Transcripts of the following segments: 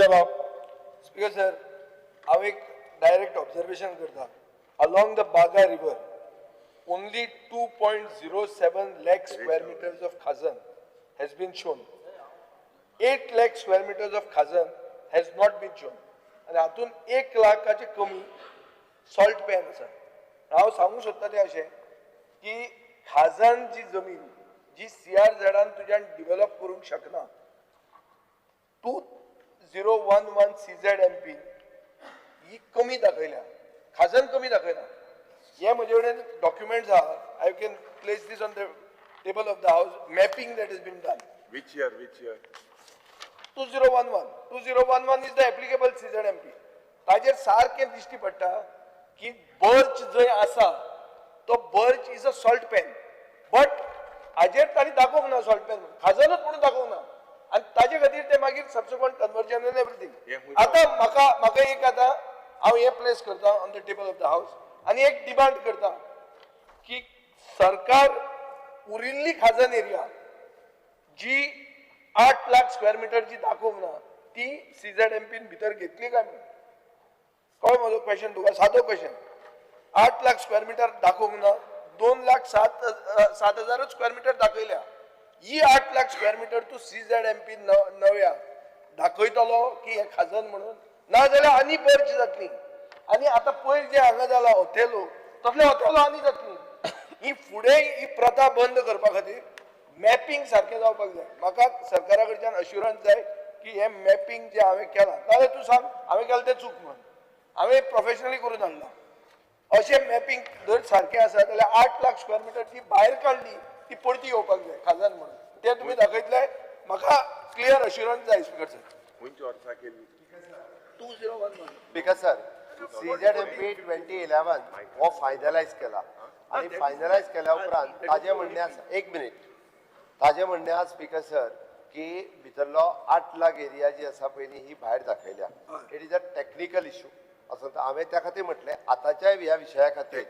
जवाब. Speaker sir, हांव एक डायरेक्ट ऑब्जर्वेशन करता. Along the Baga River, only 2.07 lakh square meters of khazan has been shown. 8 lakh square meters of khazan has not been shown. आणि हातून 1 लाखाचे कमी salt pan आसा. हांव सांगूंक सोदता तें अशें की खाजन जी जमीन जी CRZ तुज्यान डिव्हेलप करूंक शकना, 2011 CZMP ही कमी दाखयल्या, खाजन कमी दाखयना. हे म्हजे कडेन डॉक्युमेंट्स आहा. I can place this on the table of the house. Mapping that is been done. Which year? 2011. 2011 is the applicable CZMP. ताजेर सारकें दिश्टी पडटा की बर्च जंय आसा तो birch is a salt pan, but हाजेर ताणी दाखोवंक ना सॉल्ट पॅन म्हणून, खाजनच म्हणून दाखोवंक ना. आनी ताजे खातीर ते मागीर सबसिक्वंट कन्वर्जन एंड एवरीथिंग. आतां म्हाका एक आतां हांव हे प्लेस करता on the table of the house आनी एक डिमांड करता की सरकार उरिल्ली खाजन एरिया जी 8 लाख स्क्वेअर मीटर जी दाखोवंक ना ती CZMP भितर घेतली काय म्हणून. कळ्ळें म्हजो क्वेश्चन तुका, सादो क्वेश्चन. 8 लाख स्क्वेअर मीटर दाखोवंक ना, 2,07,000 स्क्वेअर मीटर दाखयल्या. ही 8 लाख स्क्वेअर मीटर तू CZMP नव्या दाखयतलो की हे खाजन म्हणून, ना जाल्यार आनी बर्च जातली. आनी आतां पयर जे हांगा जाला हॉटेलो, तसले हॉटेलो आनी जातली. ही फुडें ही प्रथा बंद करपा खातीर मॅपिंग सारकें जावपाक जाय. म्हाका सरकारा कडच्यान अश्युरन्स जाय की हे मॅपिंग जे हांवें केलां, नाजाल्यार तूं सांग हांवें केलां तें चूक म्हणून. हांवें प्रोफेशनली करून हाडलां. अशें मॅपिंग जर सारकें आसा जाल्यार 8 लाख स्क्वेअर मीटर ती भायर काडली ती परती येवपाक जाय खाजन म्हणून. ते तुमी दाखयतले. म्हाका क्लियर अश्युरन्स जाय स्पीकर सर. खंयची वर्सां केली? 2011. स्पीकर सर, CZMP 2011 हो फायनलायज केला आणि फायनलायज केल्या उपरांत ताजे म्हणणे आसा, एक मिनिट, ताजे म्हणणे आसा स्पीकर सर की भितरलो 8 लाख एरिया जी आसा पळय ही भायर दाखयल्या. It is a technical issue असं हांवें त्या खातीर म्हटलें. आतांच्या ह्या विशया खातीर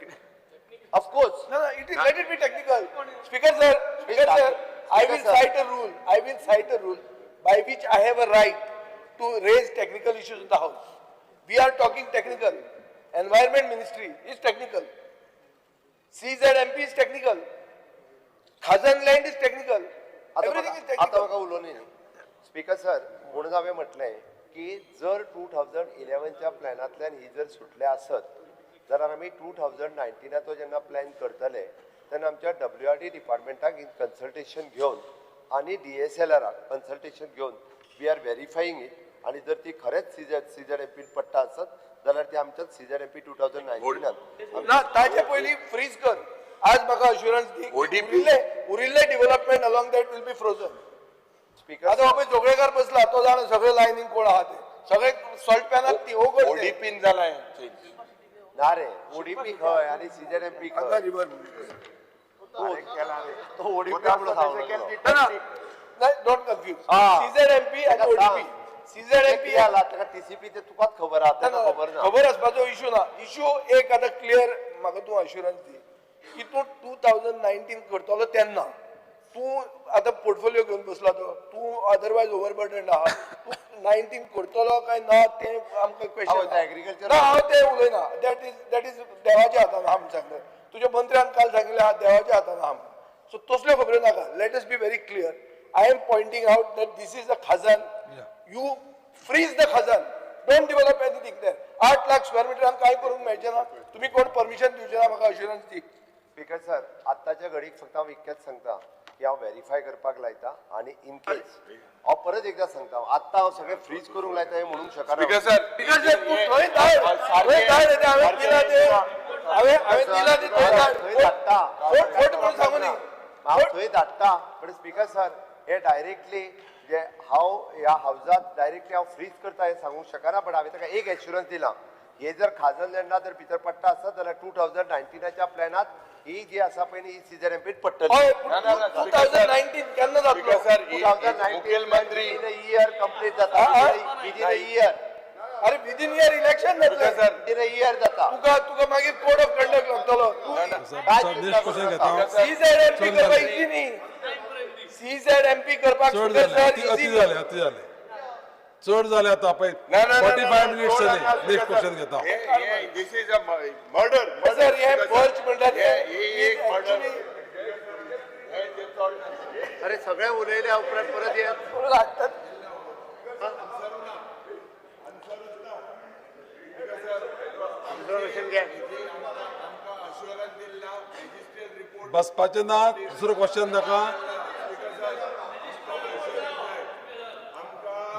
of course No, it is, let it be technical. Speaker sir, I will cite a rule by which I have a right to raise technical issues in the house. We are talking technical. Environment Ministry is technical. CZMP is technical. Khazan land is technical. Everything is आता technical. म्हाका उलोवनी न्ही. Speaker sir, म्हणून हांवें म्हटलें की जर 2011च्या प्लॅनांतल्यान ही जर सुटले आसत जाल्यार आमी 2019 जेन्ना प्लॅन करतले तेन्ना आमच्या WRD डिपार्टमेंटाक कन्सल्टेशन घेवन आनी DSLR कन्सल्टेशन घेवन वी आर व्हेरीफायींग इट. आणि जर ती खरेंच CZMP पट्टा आसत जाल्यार ती आमच्या CZMP 2019 ना ताचे पयलीं फ्रीज कर. आज म्हाका अश्युरन्स दी उरिल्ले development along that will be frozen. Speaker आता बाबा जोगळेकर बसला तो जाण सगळे लायनीन कोण आहा ते सगळे सॉल्ट पॅनात ती हो करते. ओडीपीन जाला ना रे, ODP खंय आणि CZMP खंय? रिवर तो ODP म्हणून सांगलो. Don't confuse. हा. CZMP आणि ODP. CZMP ताका TCP ते तुकाच खबर आहा, ताका खबर ना. खबर आसपाचो इशू ना. इशू एक आता क्लियर म्हाका तूं अश्युरन्स दी की तूं 2019 करतलो तेन्ना तूं आता पोर्टफोलिओ घेवन बसला तो तूं अदरवायज ओवरबर्डन आहा. तूं 19 करतलो काय ना ते आमकां क्वेश्चन. एग्रीकल्चर ना हांव ते उलयना. दॅट इज देवाच्या हातान आहा म्हणून सांगलें. तुज्या मंत्र्यान काल सांगिल्लें आहा देवाच्या हातान आहा म्हणून. सो तसल्यो खबरो नाका. Let us be very clear. I am pointing out that this is a खजान. यू फ्रीज द खजान. Don't develop anything there. 8 lakh square मिटरान कांय करूंक मेळचें ना. तुमी कोण परमिशन दिवचे ना म्हाका अश्युरन्स दी. स्पीकर सर, आत्ताच्या घडीक फक्त हांव इतकेंच सांगता की हांव व्हेरीफाय करपाक लायता आणि इन केस हांव परत एकदा सांगता आत्ता हांव सगळें फ्रीज करूंक लायता हें म्हणूंक शकना. स्पीकर सर, तूं थंय धाड. थंय धाड रे ते हांवें दिला ते. हांवें दिला ते थंय धाड. थंय धाडटा. फोट म्हणून सांगू न्ही. हांव थंय धाडटा. पण स्पीकर सर, हे डायरेक्टली जे हांव ह्या हावजात डायरेक्टली हांव फ्रीज करता हें सांगूंक शकना. पण हांवें ताका एक एश्युरन्स दिला. हे जर खाजन लँडा जर भितर पडटा आसत जाल्यार 2019च्या प्लॅनात ही जी आसा पळय न्ही ही CZMP पडटली. 2019 केन्ना जातलो? सर, 2019 मुखेलमंत्री इयर कंप्लीट जाता. Within a year. अरे विदिन इयर इलेक्शन जातलें. विदिन अ इयर जाता. तुका मागीर कोड ऑफ कंडक्ट लागतलो. CZMP करपाक इजी न्ही. CZMP करपाक अति झाले. चड जाले आता पळय ना, ना, ना, 45 ना, मिनिट्स ना, जाले ना, नेक्स्ट क्वेश्चन घेता दिस इज अ मर्डर सर हे बर्च म्हणतात एक मर्डर अरे सगळे उलयल्या उपरांत परत ये लागतात दुसरं क्वेश्चन घ्या बसपाचें ना दुसरो क्वेश्चन नाका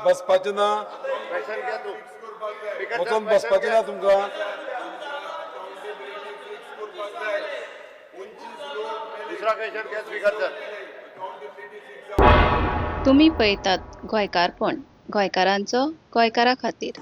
बसपाचें ना क्वेश्चन घ्या तू स्पीकर वचून बसपाचें ना तुमकां दुसरा क्वेश्चन घ्या स्पीकर सर तुम्ही पळयतात गोंयकारपण गोंयकारांचो गोंयकारा खातीर